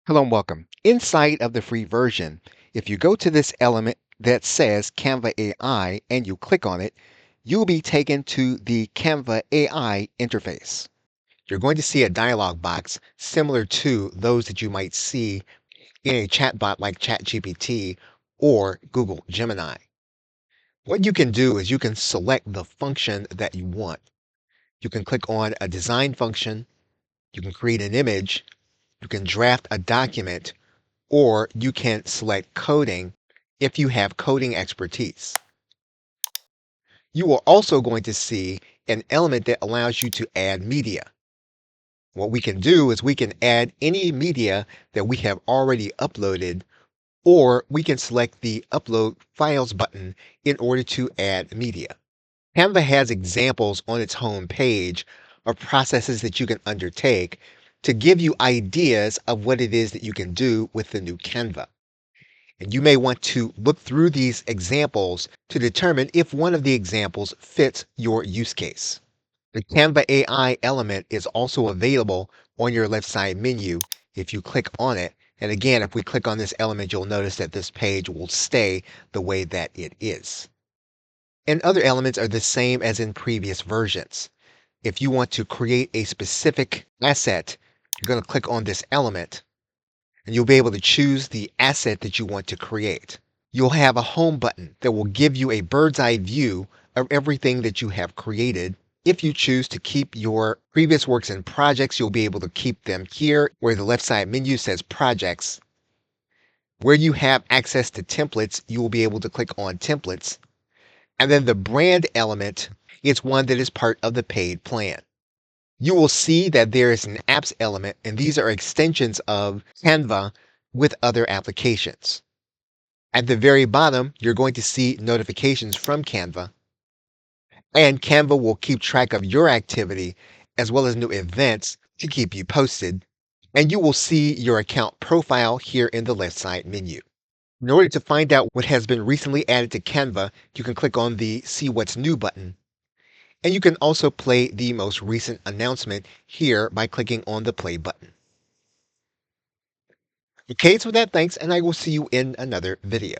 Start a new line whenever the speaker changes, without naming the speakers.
Hello and welcome. Inside of the free version, if you go to this element that says Canva AI and you click on it, you'll be taken to the Canva AI interface. You're going to see a dialog box similar to those that you might see in a chatbot like ChatGPT or Google Gemini. What you can do is you can select the function that you want. You can click on a design function, you can create an image, you can draft a document, or you can select coding if you have coding expertise. You are also going to see an element that allows you to add media. What we can do is we can add any media that we have already uploaded, or we can select the Upload Files button in order to add media. Canva has examples on its home page of processes that you can undertake to give you ideas of what it is that you can do with the new Canva. And you may want to look through these examples to determine if one of the examples fits your use case. The Canva AI element is also available on your left side menu if you click on it. And again, if we click on this element, you'll notice that this page will stay the way that it is. And other elements are the same as in previous versions. If you want to create a specific asset, you're going to click on this element and you'll be able to choose the asset that you want to create. You'll have a home button that will give you a bird's eye view of everything that you have created. If you choose to keep your previous works and projects, you'll be able to keep them here where the left side menu says projects. Where you have access to templates, you will be able to click on templates. And then the brand element is one that is part of the paid plan. You will see that there is an apps element, and these are extensions of Canva with other applications. At the very bottom, you're going to see notifications from Canva, and Canva will keep track of your activity as well as new events to keep you posted. And you will see your account profile here in the left side menu. In order to find out what has been recently added to Canva, you can click on the See What's New button. And you can also play the most recent announcement here by clicking on the play button. Okay, so with that, thanks, and I will see you in another video.